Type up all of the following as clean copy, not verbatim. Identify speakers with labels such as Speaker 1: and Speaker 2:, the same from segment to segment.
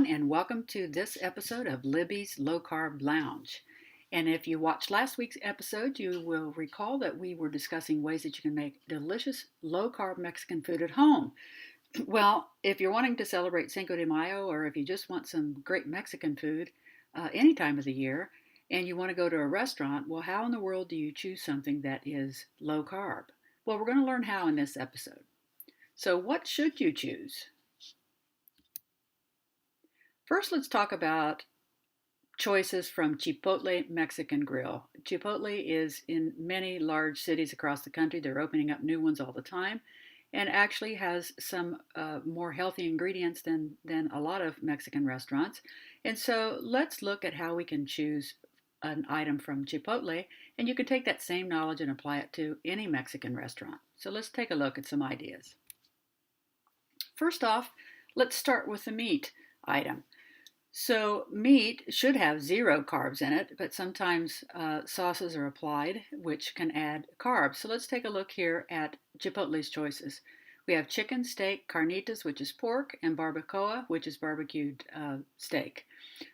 Speaker 1: and welcome to this episode of Libby's Low Carb Lounge. And if you watched last week's episode, you will recall that we were discussing ways that you can make delicious low carb Mexican food at home. Well, if you're wanting to celebrate Cinco de Mayo, or if you just want some great Mexican food any time of the year, and you want to go to a restaurant, well, how in the world do you choose something that is low carb? Well, we're going to learn how in this episode. So, what should you choose? First, let's talk about choices from Chipotle Mexican Grill. Chipotle is in many large cities across the country. They're opening up new ones all the time and actually has some more healthy ingredients than a lot of Mexican restaurants. And so let's look at how we can choose an item from Chipotle, and you can take that same knowledge and apply it to any Mexican restaurant. So let's take a look at some ideas. First off, let's start with the meat item. So meat should have 0 carbs in it, but sometimes sauces are applied, which can add carbs. So let's take a look here at Chipotle's choices. We have chicken, steak, carnitas, which is pork, and barbacoa, which is barbecued steak.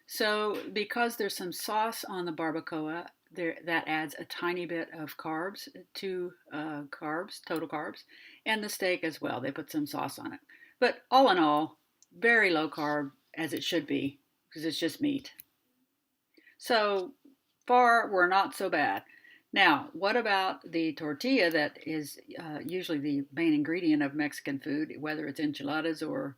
Speaker 1: So because there's some sauce on the barbacoa, that adds a tiny bit of carbs to total carbs, and the steak as well. They put some sauce on it. But all in all, very low carb, as it should be, because it's just meat. So far, we're not so bad. Now, what about the tortilla that is usually the main ingredient of Mexican food, whether it's enchiladas or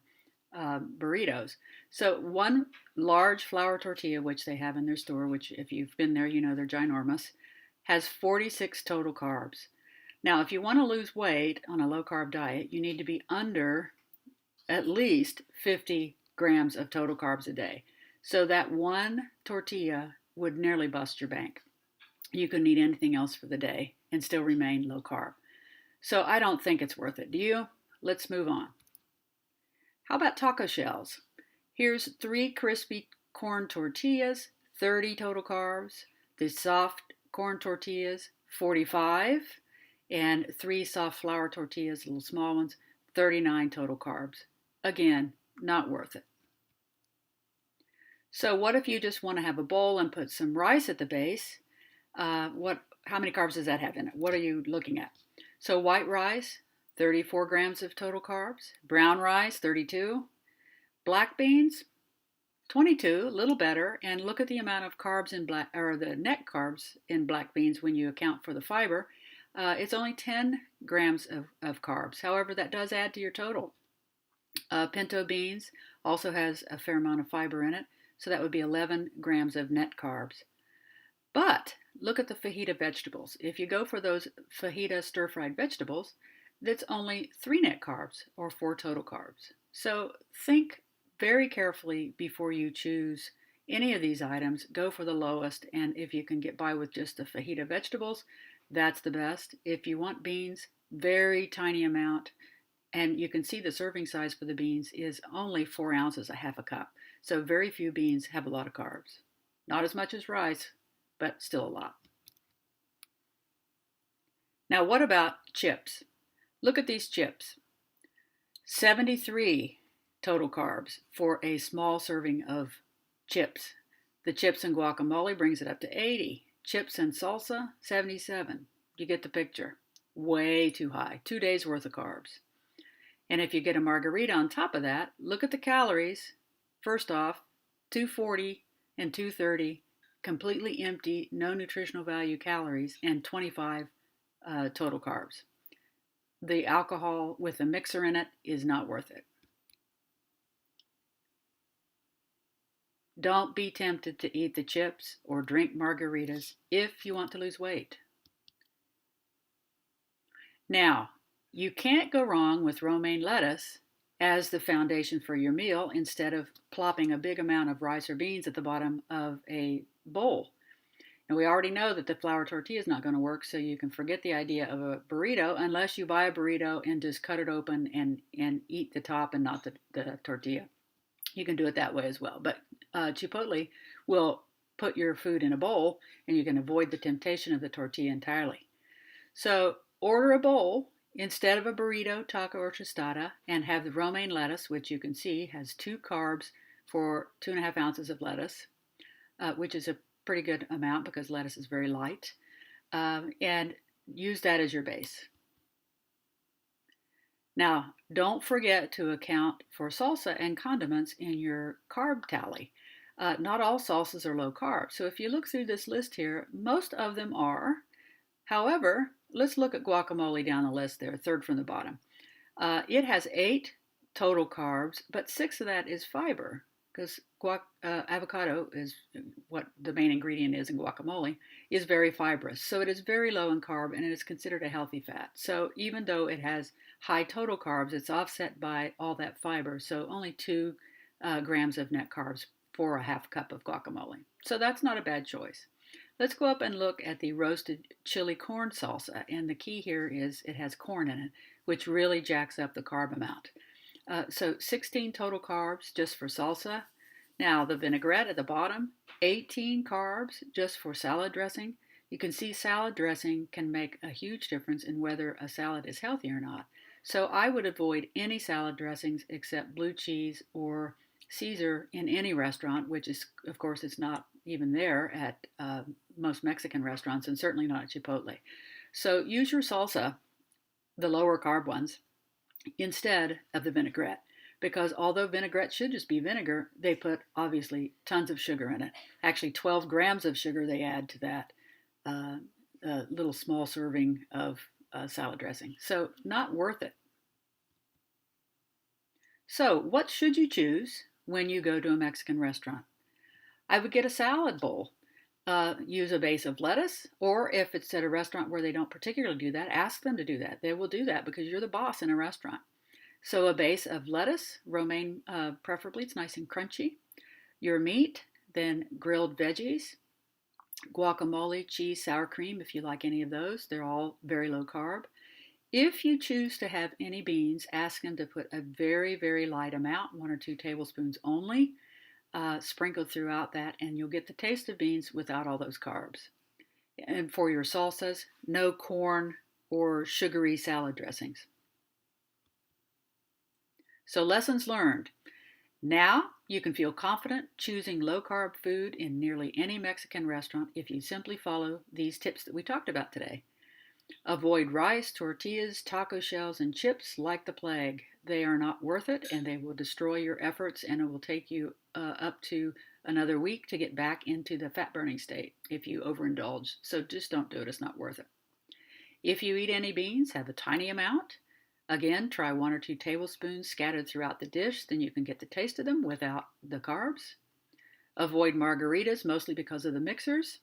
Speaker 1: burritos? So one large flour tortilla, which they have in their store, which if you've been there, you know they're ginormous, has 46 total carbs. Now, if you want to lose weight on a low carb diet, you need to be under at least 50 grams of total carbs a day. So that one tortilla would nearly bust your bank. You couldn't eat anything else for the day and still remain low carb. So I don't think it's worth it. Do you? Let's move on. How about taco shells? Here's 3 crispy corn tortillas, 30 total carbs. The soft corn tortillas, 45. And 3 soft flour tortillas, little small ones, 39 total carbs. Again, not worth it. So what if you just want to have a bowl and put some rice at the base? How many carbs does that have in it? What are you looking at? So white rice, 34 grams of total carbs. Brown rice, 32. Black beans, 22, a little better. And look at the amount of carbs in the net carbs in black beans when you account for the fiber. It's only 10 grams of carbs. However, that does add to your total. Pinto beans also has a fair amount of fiber in it. So that would be 11 grams of net carbs. But look at the fajita vegetables. If you go for those fajita stir-fried vegetables, that's only 3 net carbs or 4 total carbs. So think very carefully before you choose any of these items. Go for the lowest, and if you can get by with just the fajita vegetables, that's the best. If you want beans, very tiny amount. And you can see the serving size for the beans is only 4 ounces, a half a cup. So very few beans have a lot of carbs. Not as much as rice, but still a lot. Now, what about chips? Look at these chips. 73 total carbs for a small serving of chips. The chips and guacamole brings it up to 80. Chips and salsa, 77. You get the picture. Way too high. 2 days worth of carbs. And if you get a margarita on top of that, look at the calories. First off, 240 and 230, completely empty, no nutritional value calories, and 25 total carbs. The alcohol with the mixer in it is not worth it. Don't be tempted to eat the chips or drink margaritas if you want to lose weight. Now, you can't go wrong with romaine lettuce as the foundation for your meal instead of plopping a big amount of rice or beans at the bottom of a bowl. And we already know that the flour tortilla is not going to work, so you can forget the idea of a burrito unless you buy a burrito and just cut it open and eat the top and not the tortilla. You can do it that way as well. But Chipotle will put your food in a bowl, and you can avoid the temptation of the tortilla entirely. So order a bowl instead of a burrito, taco, or tostada, and have the romaine lettuce, which you can see has 2 carbs for 2.5 ounces of lettuce, which is a pretty good amount because lettuce is very light, and use that as your base. Now, don't forget to account for salsa and condiments in your carb tally. Not all salsas are low carb, so if you look through this list here, most of them are. However, let's look at guacamole down the list there, third from the bottom. It has 8 total carbs, but 6 of that is fiber because avocado is what the main ingredient is in guacamole, is very fibrous. So it is very low in carb and it is considered a healthy fat. So even though it has high total carbs, it's offset by all that fiber. So only 2 grams of net carbs for a half cup of guacamole. So that's not a bad choice. Let's go up and look at the roasted chili corn salsa. And the key here is it has corn in it, which really jacks up the carb amount. So 16 total carbs just for salsa. Now the vinaigrette at the bottom, 18 carbs just for salad dressing. You can see salad dressing can make a huge difference in whether a salad is healthy or not. So I would avoid any salad dressings except blue cheese or Caesar in any restaurant, which is, of course, it's not even there at most Mexican restaurants and certainly not at Chipotle. So use your salsa, the lower carb ones, instead of the vinaigrette. Because although vinaigrette should just be vinegar, they put obviously tons of sugar in it. Actually, 12 grams of sugar they add to that little small serving of salad dressing. So not worth it. So what should you choose when you go to a Mexican restaurant? I would get a salad bowl. Use a base of lettuce, or if it's at a restaurant where they don't particularly do that, ask them to do that. They will do that because you're the boss in a restaurant. So a base of lettuce, romaine preferably, it's nice and crunchy. Your meat, then grilled veggies, guacamole, cheese, sour cream, if you like any of those. They're all very low carb. If you choose to have any beans, ask them to put a very, very light amount, 1 or 2 tablespoons only, sprinkled throughout that, and you'll get the taste of beans without all those carbs. And for your salsas, no corn or sugary salad dressings. So lessons learned. Now you can feel confident choosing low-carb food in nearly any Mexican restaurant if you simply follow these tips that we talked about today. Avoid rice, tortillas, taco shells, and chips like the plague. They are not worth it, and they will destroy your efforts, and it will take you up to another week to get back into the fat-burning state if you overindulge. So just don't do it. It's not worth it. If you eat any beans, have a tiny amount. Again, try 1 or 2 tablespoons scattered throughout the dish, then you can get the taste of them without the carbs. Avoid margaritas, mostly because of the mixers.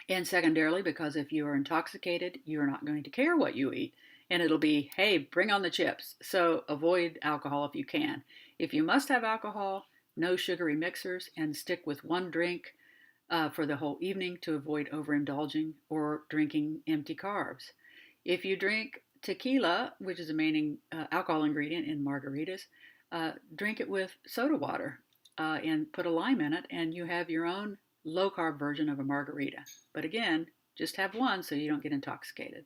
Speaker 1: And secondarily, because if you are intoxicated, you're not going to care what you eat. And it'll be, hey, bring on the chips. So avoid alcohol if you can. If you must have alcohol, no sugary mixers, and stick with 1 drink for the whole evening to avoid overindulging or drinking empty carbs. If you drink tequila, which is a main alcohol ingredient in margaritas, drink it with soda water and put a lime in it, and you have your own low-carb version of a margarita. But again, just have 1 so you don't get intoxicated.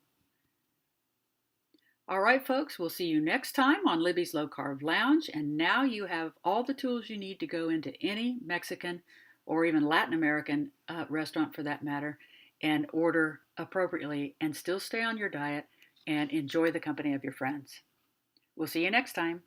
Speaker 1: All right, folks, we'll see you next time on Libby's Low Carb Lounge. And now you have all the tools you need to go into any Mexican or even Latin American restaurant for that matter and order appropriately and still stay on your diet and enjoy the company of your friends. We'll see you next time.